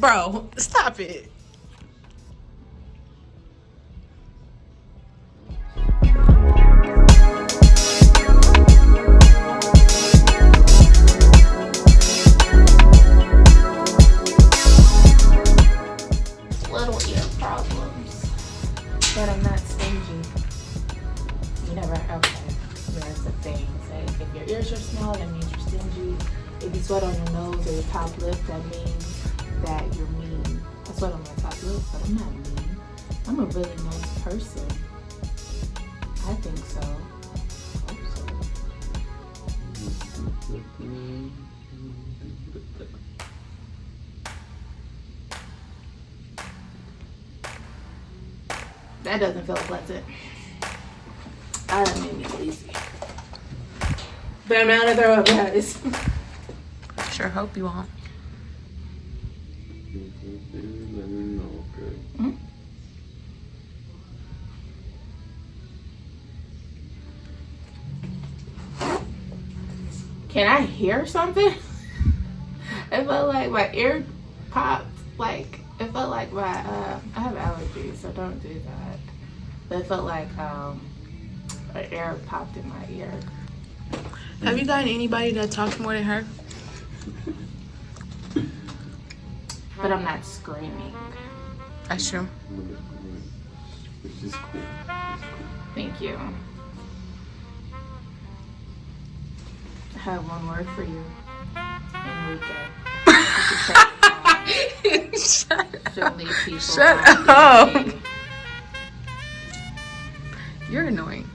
Bro, stop it. Little ear problems, but I'm not stingy. You never, okay, that's the thing. Say, if your ears are small, that means you're stingy. If you sweat on your nose or your top lip, that means that you're mean. I sweat on my top lip, but I'm not mean. I'm a really nice person. I think so. I hope so. That doesn't feel pleasant. I done made me lazy. But I'm out of throw up, guys. Sure hope you won't. Hmm? Can I hear something? It felt like my ear popped. Like, it felt like my, I have allergies, so don't do that. But it felt like an air popped in my ear. Have you gotten anybody that talks more than her? But I'm not screaming. That's true. Which is cool. Thank you. I have one word for you. Enrique. Shut up. You're annoying.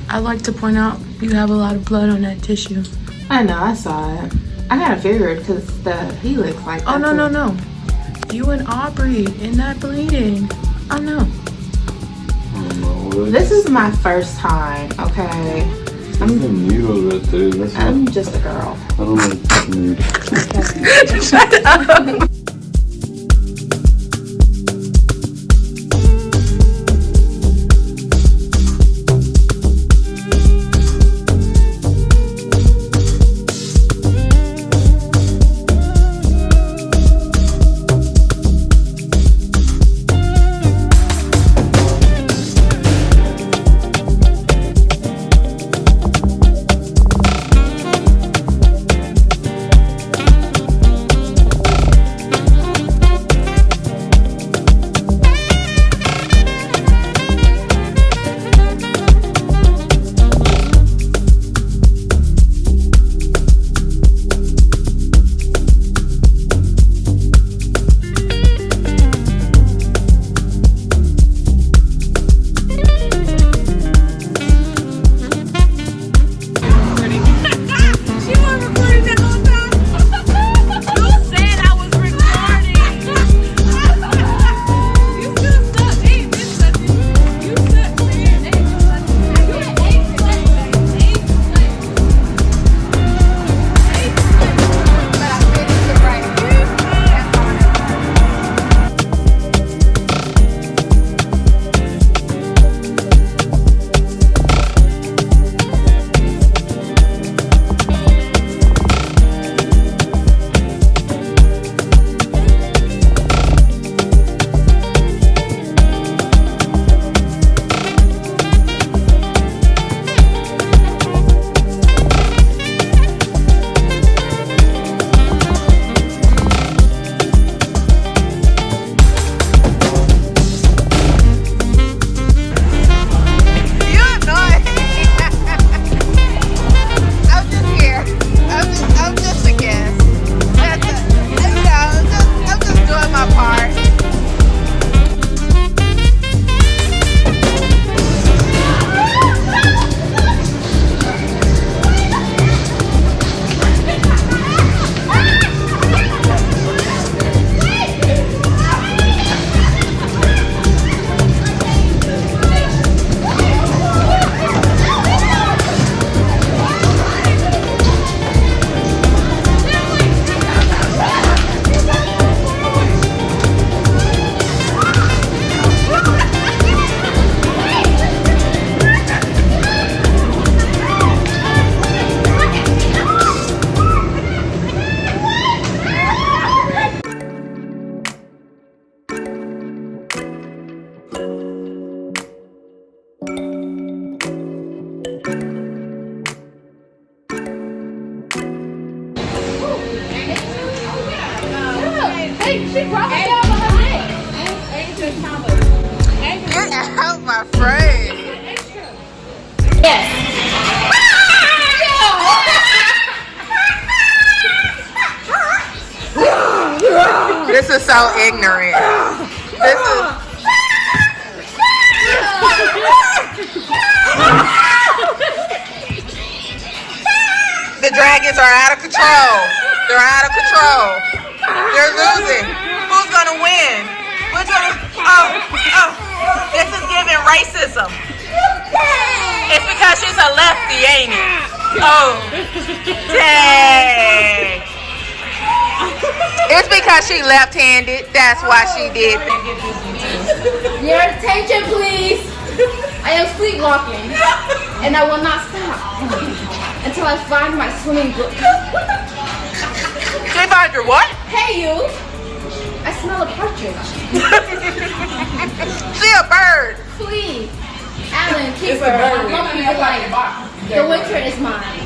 I'd like to point out you have a lot of blood on that tissue. I know, I saw it. I kind of figured because he looks like that. Oh, no. You and Aubrey in that bleeding. Oh, no. This is my first time, okay? I'm just a girl. I don't like needles. Shut up. Get out my face. Yes. This is so ignorant. This is. The dragons are out of control. They're out of control. They're losing. Who's gonna win? Which one? Oh. This is giving racism. It's because she's a lefty, ain't it? Oh. Dang. It's because she left-handed. That's why she did that. Your attention, please. I am sleepwalking, and I will not stop until I find my swimming book. She find your what? Hey, you. I smell a partridge. She a bird. Please. Alan, keep her. I love you like the winter is mine.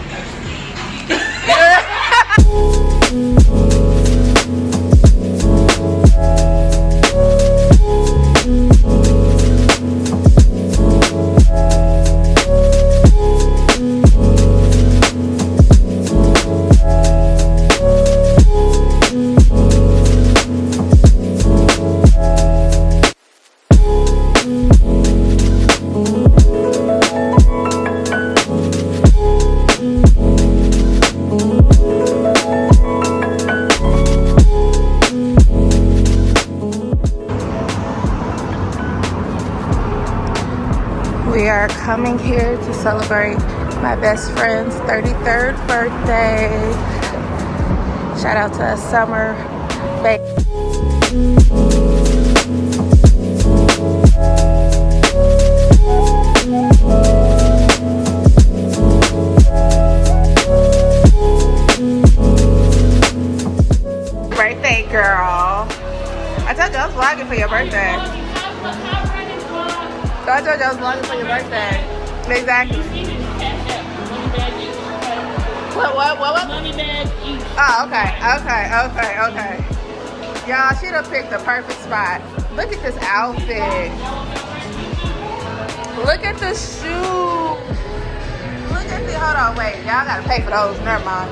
We are coming here to celebrate my best friend's 33rd birthday. Shout out to Summer. Birthday girl. I told you I was vlogging for your birthday. So I told you I was vlogging for your birthday. Exactly. What? Oh, okay. Y'all, she done picked the perfect spot. Look at this outfit. Look at the shoes. Look at the, hold on, wait. Y'all gotta pay for those. Never mind.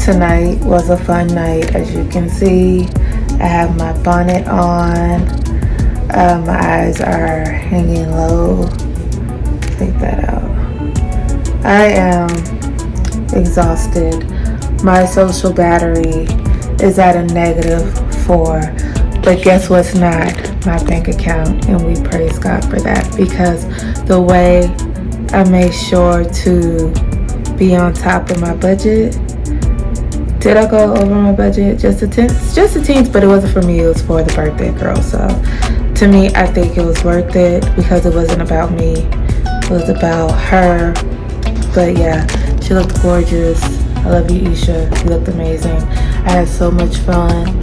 Tonight was a fun night. As you can see, I have my bonnet on. My eyes are hanging low. Take that out. I am exhausted. My social battery is at a -4. But guess what's not? My bank account. And we praise God for that, because the way I made sure to be on top of my budget, Did I go over my budget? Just a tenth? Just a tenth, but it wasn't for me. It was for the birthday girl. So to me, I think it was worth it because it wasn't about me. It was about her. But yeah, she looked gorgeous. I love you, Isha. You looked amazing. I had so much fun.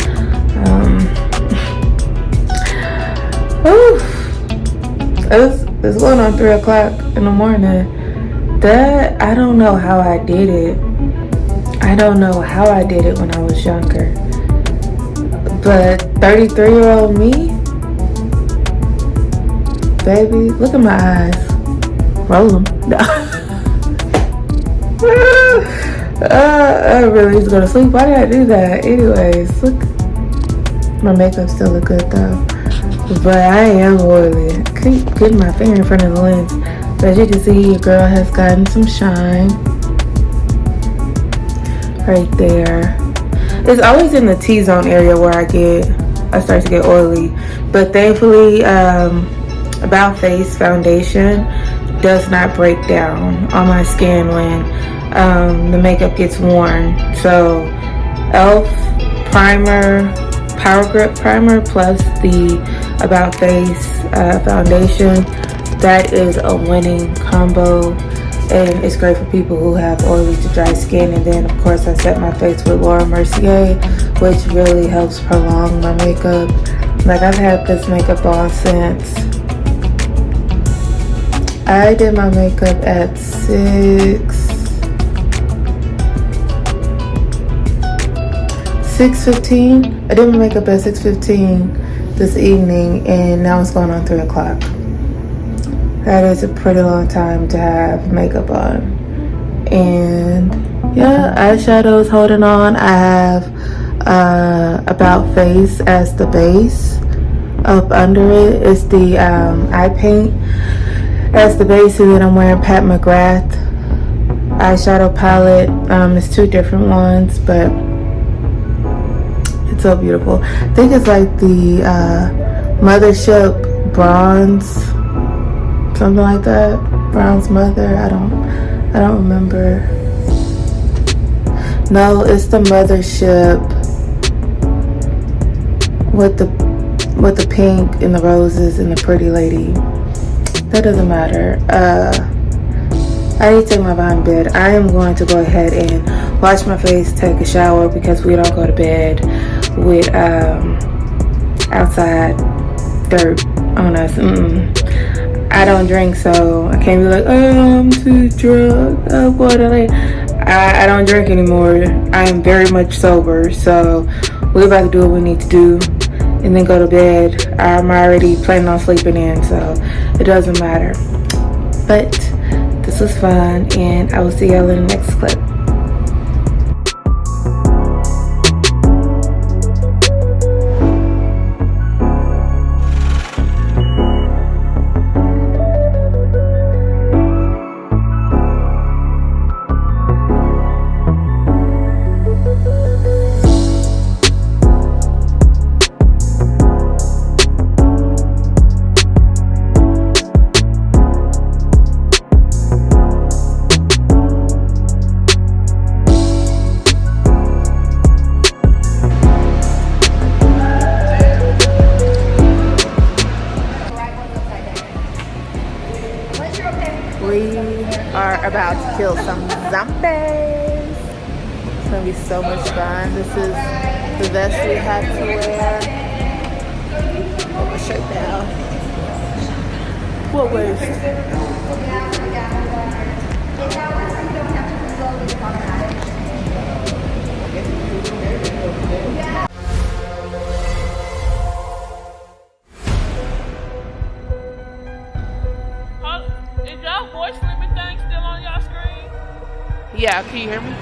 It's going on 3 o'clock in the morning. That, I don't know how I did it. I don't know how I did it when I was younger. But 33-year-old me, baby, look at my eyes. Roll them. I really was gonna sleep. Why did I do that? Anyways, look. My makeup still look good though. But I am oily. I keep getting my finger in front of the lens. But as you can see, your girl has gotten some shine. Right there. It's always in the T-zone area where I start to get oily. But thankfully, About Face foundation does not break down on my skin when the makeup gets worn. So e.l.f. primer, Power Grip primer plus the About Face foundation, that is a winning combo, and it's great for people who have oily to dry skin. And then of course I set my face with Laura Mercier, which really helps prolong my makeup. Like, I've had this makeup on since I did my makeup at 6:15. I did my makeup at 6:15 this evening, and now it's going on 3 o'clock. That is a pretty long time to have makeup on. And yeah, eyeshadows holding on. I have About Face as the base. Up under it is the eye paint as the base, and then I'm wearing Pat McGrath eyeshadow palette. It's 2 different ones, but it's so beautiful. I think it's like the Mothership Bronze, something like that. Bronze Mother. I don't remember. No, it's the Mothership with the pink and the roses and the pretty lady. That doesn't matter. I need to take my behind bed. I am going to go ahead and wash my face, take a shower, because we don't go to bed with outside dirt on us. I don't drink, so I can't be like, oh, I'm too drunk. Oh, what I don't drink anymore. I am very much sober, so we're about to do what we need to do and then go to bed. I'm already planning on sleeping in, so it doesn't matter. But this was fun, and I will see y'all in the next clip. We are about to kill some zombies. It's gonna be so much fun. This is the vest we have to wear. Put my shirt down. What waist? Is y'all voice limit thing still on y'all screen? Yeah, can you hear me?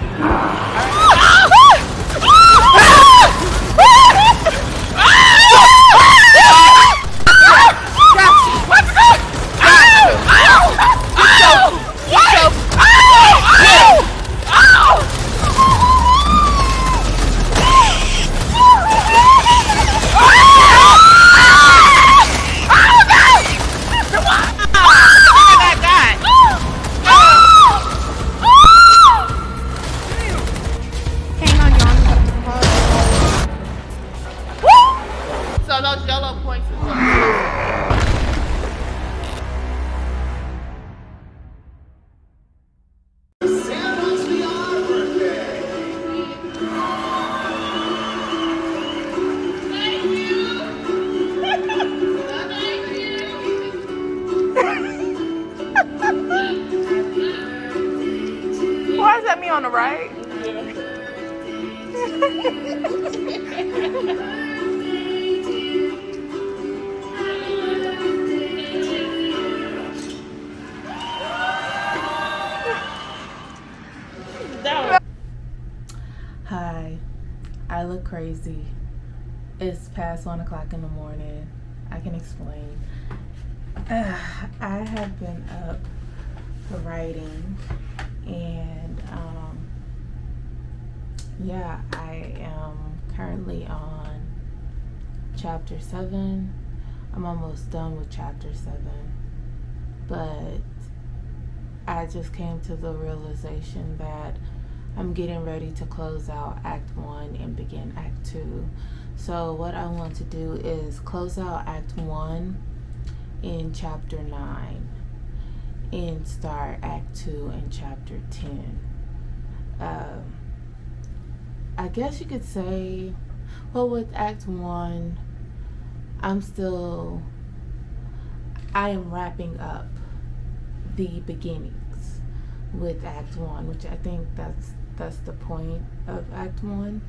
me on the right? Hi, I look crazy. It's past 1 o'clock in the morning. I can explain. I have been up writing, and yeah, I am currently on chapter 7. I'm almost done with chapter 7, but I just came to the realization that I'm getting ready to close out Act 1 and begin Act 2. So what I want to do is close out Act 1 in chapter 9 and start Act 2 in chapter 10. I guess you could say, well, with Act 1, I am wrapping up the beginnings with Act 1, which I think that's the point of Act 1.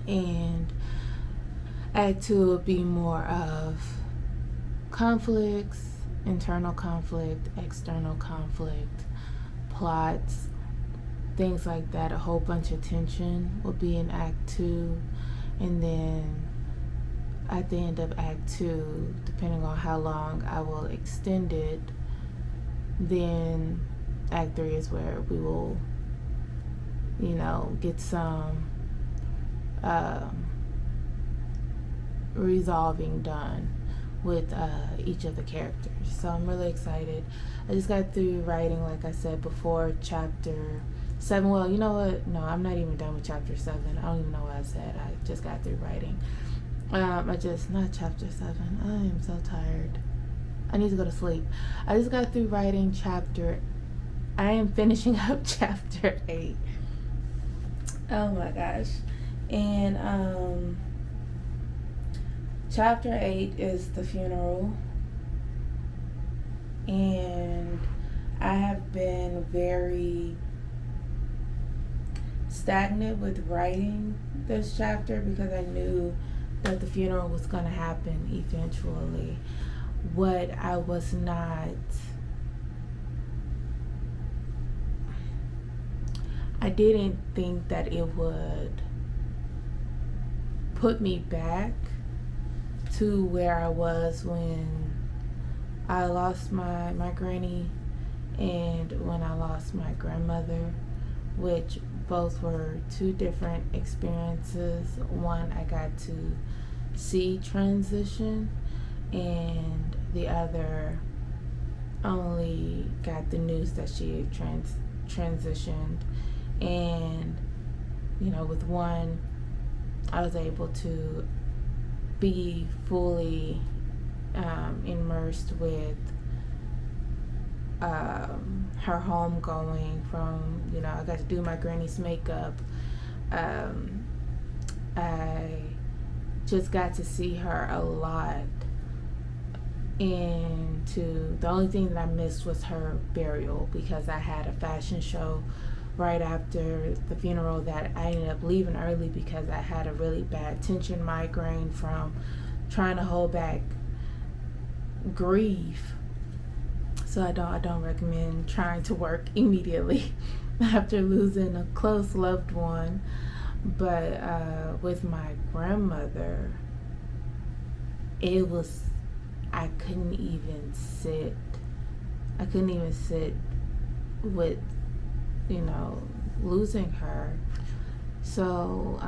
And Act 2 will be more of conflicts, internal conflict, external conflict, plots, things like that. A whole bunch of tension will be in Act 2. And then at the end of Act 2, depending on how long I will extend it, then Act 3 is where we will, get some resolving done with each of the characters. So I'm really excited. I just got through writing, like I said before, chapter 7. Well, you know what? No, I'm not even done with chapter 7. I don't even know what I said. I just got through writing. Not chapter 7. I am so tired. I need to go to sleep. I just got through writing I am finishing up chapter 8. Oh my gosh. And chapter 8 is the funeral. And I have been very stagnant with writing this chapter because I knew that the funeral was going to happen eventually. What I was not, I didn't think that it would put me back to where I was when I lost my granny and when I lost my grandmother, which both were two different experiences. One, I got to see transition, and the other only got the news that she had transitioned. And with one, I was able to be fully immersed with her homegoing. From I got to do my granny's makeup. I just got to see her a lot. And the only thing that I missed was her burial, because I had a fashion show right after the funeral that I ended up leaving early because I had a really bad tension migraine from trying to hold back grief. So I don't recommend trying to work immediately after losing a close loved one. But with my grandmother, I couldn't even sit with losing her. So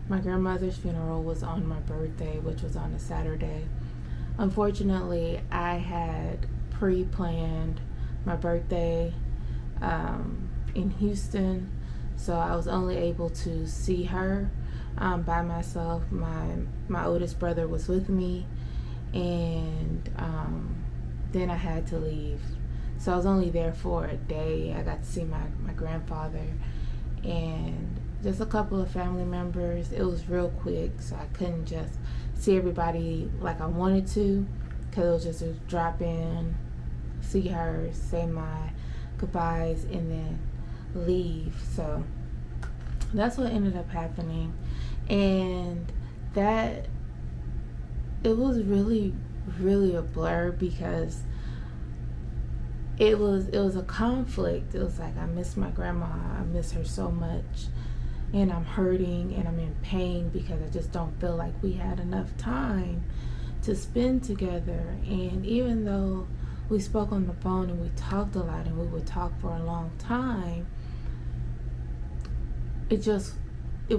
my grandmother's funeral was on my birthday, which was on a Saturday. Unfortunately, I had pre-planned my birthday in Houston, so I was only able to see her by myself. My oldest brother was with me, and then I had to leave. So I was only there for a day. I got to see my grandfather and just a couple of family members. It was real quick, so I couldn't just see everybody like I wanted to, because it was just a drop in, see her, say my goodbyes, and then leave. So that's what ended up happening. And that, it was really, really a blur, because it was a conflict. It was like, I miss my grandma, I miss her so much, and I'm hurting and I'm in pain because I just don't feel like we had enough time to spend together. And even though we spoke on the phone and we talked a lot and we would talk for a long time, it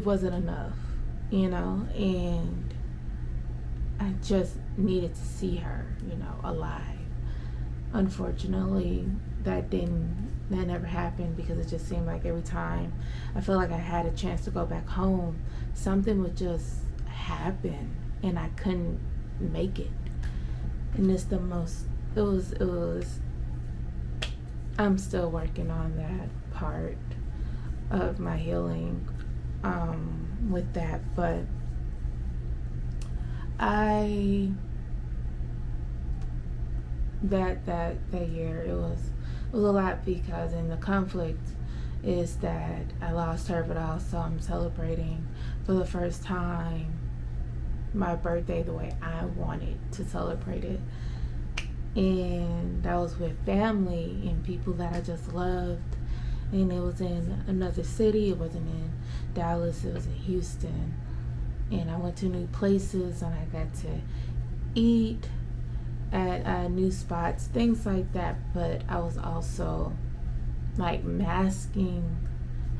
wasn't enough, and I just needed to see her, alive. Unfortunately, that never happened, because it just seemed like every time I felt like I had a chance to go back home, something would just happen and I couldn't make it. And it was I'm still working on that part of my healing with that, but that year it was a lot, because in the conflict is that I lost her, but also I'm celebrating for the first time my birthday the way I wanted to celebrate it. And that was with family and people that I just loved. And it was in another city. It wasn't in Dallas, it was in Houston. And I went to new places and I got to eat at new spots, things like that. But I was also like masking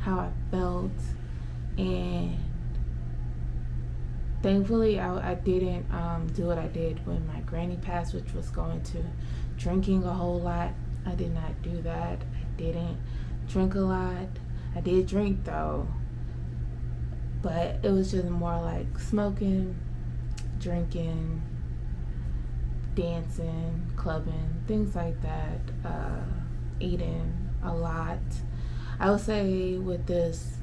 how I felt. And thankfully I didn't do what I did when my granny passed, which was going to drinking a whole lot. I did not do that. I didn't drink a lot. I did drink though, but it was just more like smoking, drinking, dancing, clubbing, things like that, eating a lot. I would say with this,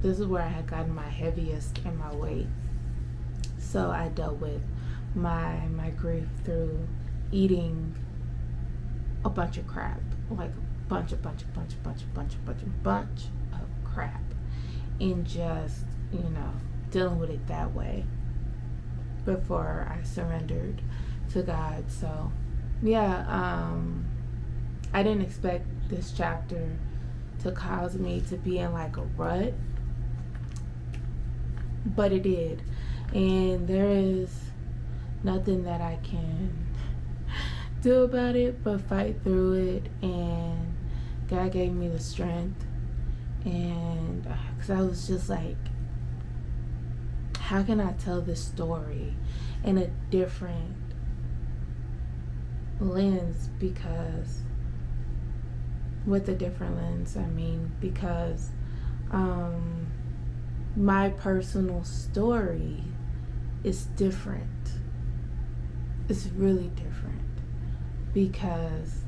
this is where I had gotten my heaviest in my weight. So I dealt with my grief through eating a bunch of crap, like a bunch of crap, and just, dealing with it that way before I surrendered to God. So yeah, I didn't expect this chapter to cause me to be in like a rut, but it did. And there is nothing that I can do about it but fight through it. And God gave me the strength. And because I was just like, how can I tell this story in a different lens? Because with a different lens, I mean, because my personal story is different. It's really different, because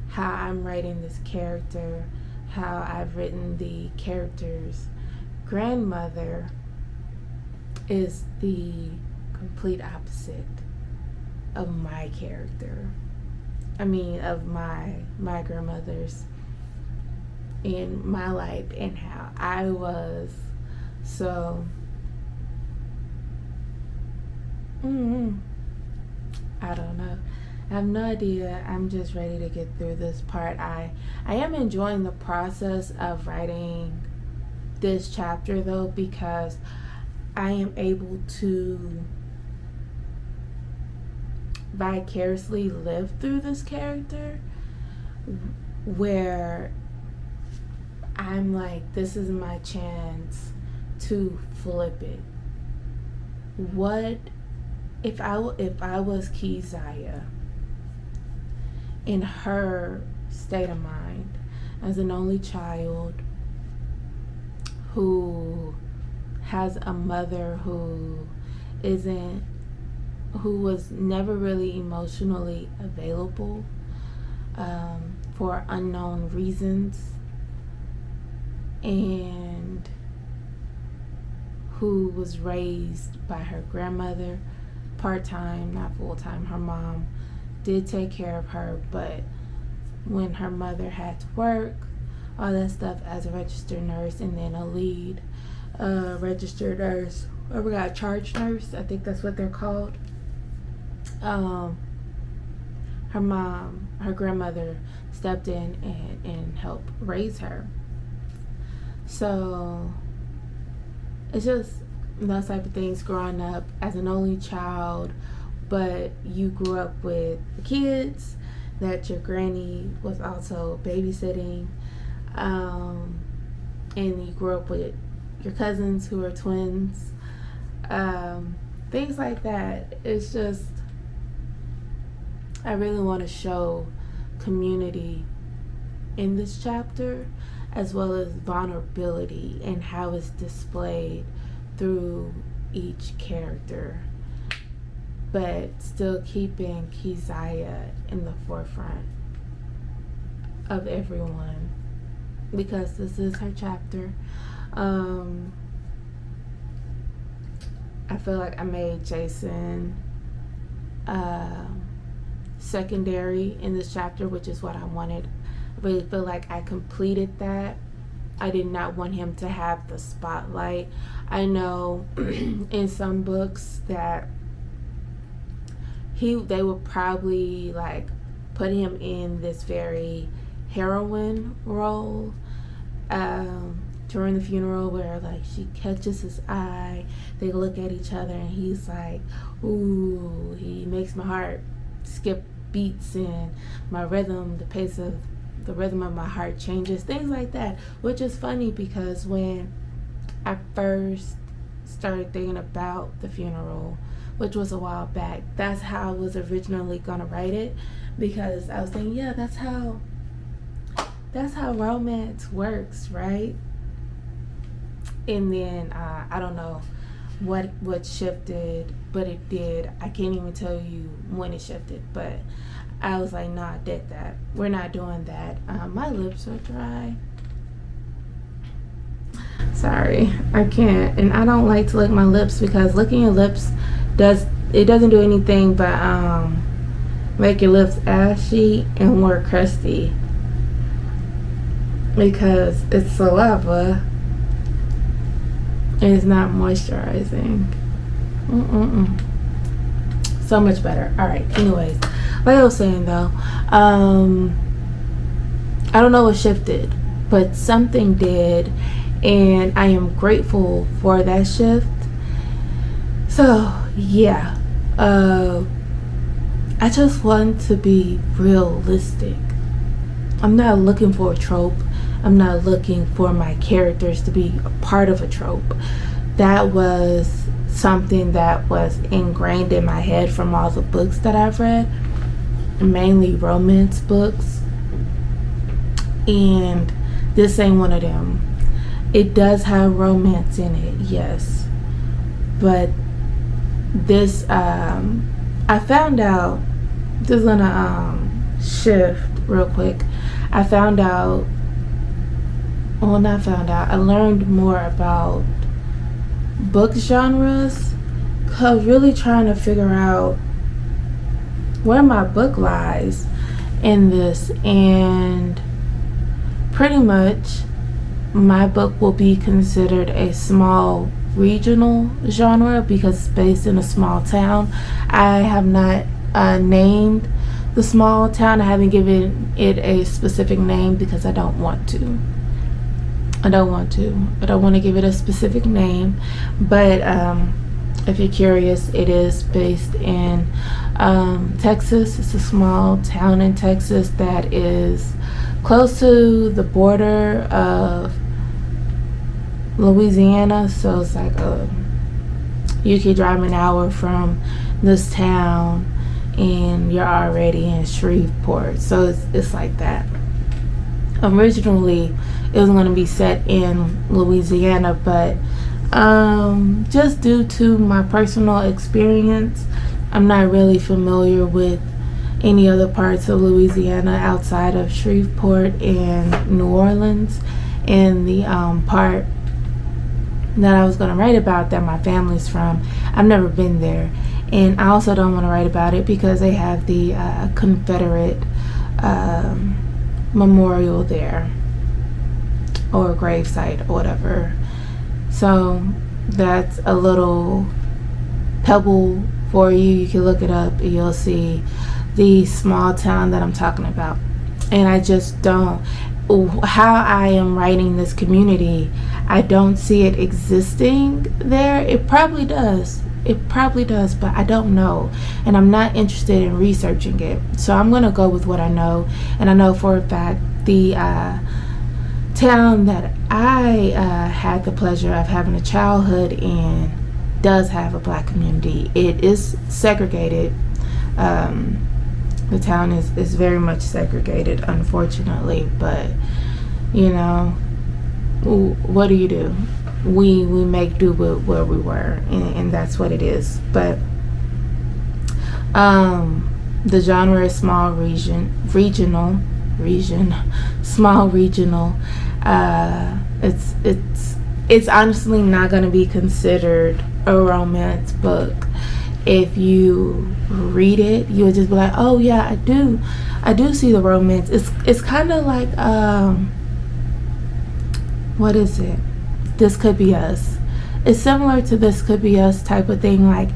how I'm writing this character, how I've written the character's grandmother is the complete opposite of my character. I mean, of my grandmother's in my life and how I was. So I don't know. I have no idea. I'm just ready to get through this part. I am enjoying the process of writing this chapter though, because I am able to vicariously live through this character, where I'm like, this is my chance to flip it. What if I was Keziah in her state of mind as an only child who has a mother who was never really emotionally available for unknown reasons, and who was raised by her grandmother part-time, not full-time. Her mom did take care of her, but when her mother had to work, all that stuff as a registered nurse, and then a lead registered nurse. Or we got a charge nurse, I think that's what they're called. Her grandmother stepped in and helped raise her. So it's just those type of things, growing up as an only child, but you grew up with the kids that your granny was also babysitting, and you grew up with your cousins who are twins, things like that. It's just, I really want to show community in this chapter, as well as vulnerability and how it's displayed through each character, but still keeping Keziah in the forefront of everyone, because this is her chapter. I feel like I made Jason secondary in this chapter, which is what I wanted. I really feel like I completed that. I did not want him to have the spotlight. I know in some books that they would probably like put him in this very heroine role during the funeral, where like she catches his eye, they look at each other, and he's like, ooh, he makes my heart skip beats, and my rhythm, the rhythm of my heart changes, things like that. Which is funny, because when I first started thinking about the funeral, which was a while back, that's how I was originally gonna write it, because I was thinking, yeah, that's how romance works, right? And then I don't know what shifted, but it did. I can't even tell you when it shifted, but I was like, nah, I did that. We're not doing that. My lips are dry. Sorry, I can't. And I don't like to lick my lips, because licking your lips doesn't do anything but make your lips ashy and more crusty, because it's saliva and it's not moisturizing. So much better. All right, anyways, like I was saying though, I don't know what shifted, but something did, and I am grateful for that shift. So yeah, I just want to be realistic. I'm not looking for a trope. I'm not looking for my characters to be a part of a trope. That was something that was ingrained in my head from all the books that I've read, mainly romance books, and this ain't one of them. It does have romance in it, yes, but this I found out, just gonna shift real quick. I learned more about book genres, cause really trying to figure out where my book lies in this, and pretty much my book will be considered a small regional genre because it's based in a small town. I have not named the small town. I haven't given it a specific name because I don't want to. I don't want to give it a specific name, but if you're curious, it is based in Texas. It's a small town in Texas that is close to the border of Louisiana, so it's like you could drive an hour from this town and you're already in Shreveport, so it's like that. Originally it was going to be set in Louisiana, but just due to my personal experience, I'm not really familiar with any other parts of Louisiana outside of Shreveport and New Orleans, and the part that I was going to write about that my family's from, I've never been there, and I also don't want to write about it because they have the Confederate memorial there. or gravesite or whatever. So that's a little pebble for you. You can look it up and you'll see the small town that I'm talking about. And I just don't, how I am writing this community, I don't see it existing there. It probably does, but I don't know, and I'm not interested in researching it. So I'm gonna go with what I know, and I know for a fact the town that I had the pleasure of having a childhood in does have a black community. It is segregated. The town is very much segregated, unfortunately, but you know, what do? We make do with where we were, and that's what it is. But the genre is small regional. It's honestly not going to be considered a romance book. If you read it, you'll just be like, oh yeah, I do see the romance. It's kind of like what is it? This Could Be Us. It's similar to This Could Be Us type of thing. Like,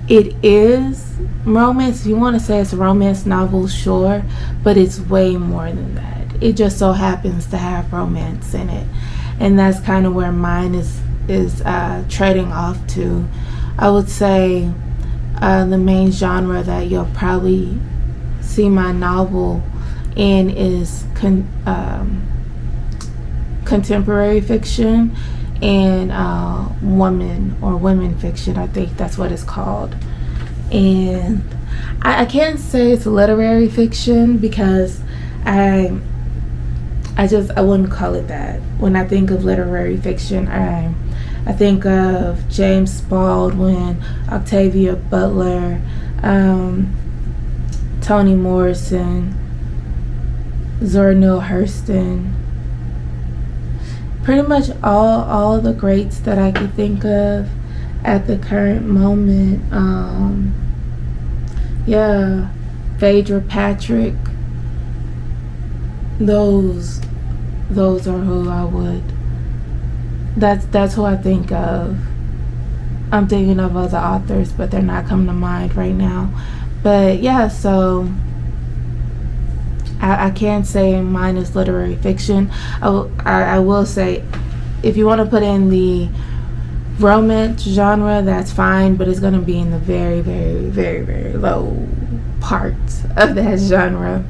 it is romance. If you want to say it's a romance novel, sure, but it's way more than that. It just so happens to have romance in it, and that's kind of where mine is trading off to. I would say the main genre that you'll probably see my novel in is contemporary fiction and women fiction. I think that's what it's called. And I can't say it's literary fiction because I wouldn't call it that. When I think of literary fiction, I think of James Baldwin, Octavia Butler, Toni Morrison, Zora Neale Hurston. Pretty much all the greats that I could think of at the current moment. Phaedra Patrick. Those are who I would. That's who I think of. I'm thinking of other authors, but they're not coming to mind right now. But yeah, so I can't say mine is literary fiction. I will say, if you want to put in the romance genre, that's fine, but it's going to be in the very, very, very, very low parts of that genre.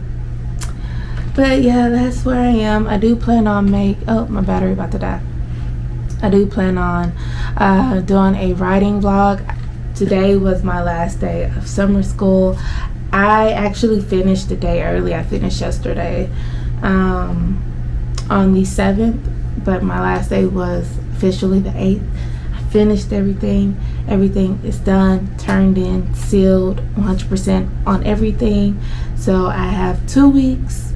But yeah, that's where I am. I do plan on my battery about to die. I do plan on doing a writing vlog. Today was my last day of summer school. I actually finished the day early. I finished yesterday on the 7th, but my last day was officially the 8th. I finished everything. Everything is done, turned in, sealed 100% on everything. So I have 2 weeks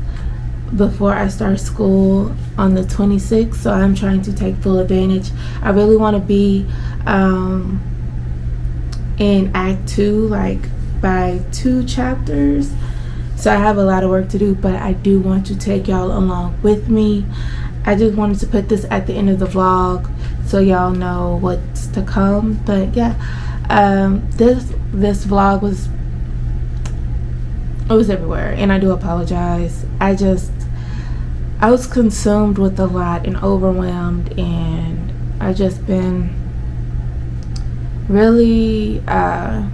before I start school on the 26th, so I'm trying to take full advantage. I really want to be in Act 2, like by 2 chapters. So I have a lot of work to do, but I do want to take y'all along with me. I just wanted to put this at the end of the vlog so y'all know what's to come. But yeah, this vlog was everywhere, and I do apologize. I was consumed with a lot and overwhelmed, and I just been really I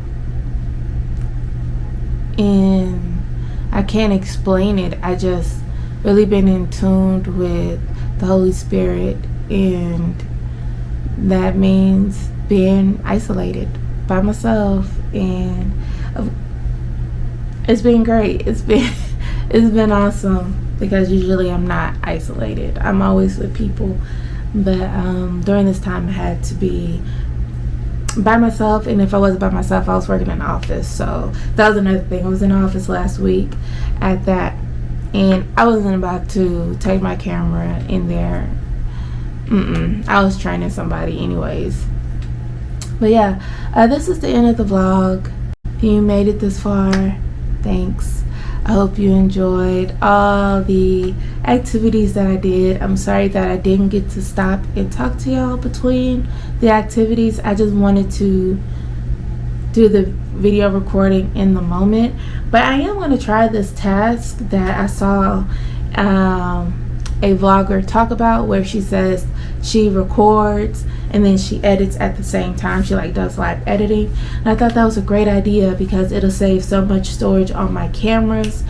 can't explain it. I just really been in tune with the Holy Spirit, and that means being isolated by myself, and it's been great. It's been awesome, because usually I'm not isolated. I'm always with people, but during this time I had to be by myself, and if I wasn't by myself, I was working in the office. So that was another thing. I was in the office last week at that, and I wasn't about to take my camera in there. I was training somebody anyways. But yeah, this is the end of the vlog. If you made it this far, thanks. I hope you enjoyed all the activities that I did. I'm sorry that I didn't get to stop and talk to y'all between the activities. I just wanted to do the video recording in the moment. But I am going to try this task that I saw a vlogger talk about, where she says she records and then she edits at the same time. She like does live editing, and I thought that was a great idea because it'll save so much storage on my cameras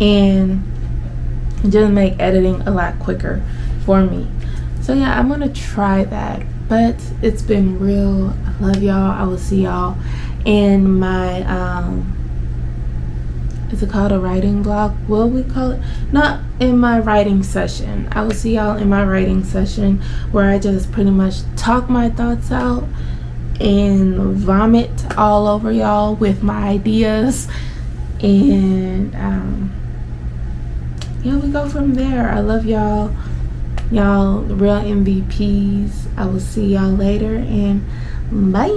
and just make editing a lot quicker for me. So yeah, I'm gonna try that. But it's been real. I love y'all. I will see y'all in my is it called a writing blog? What we call it? Not in my writing session. I will see y'all in my writing session, where I just pretty much talk my thoughts out and vomit all over y'all with my ideas. And yeah, we go from there. I love y'all. Y'all real MVPs. I will see y'all later, and bye.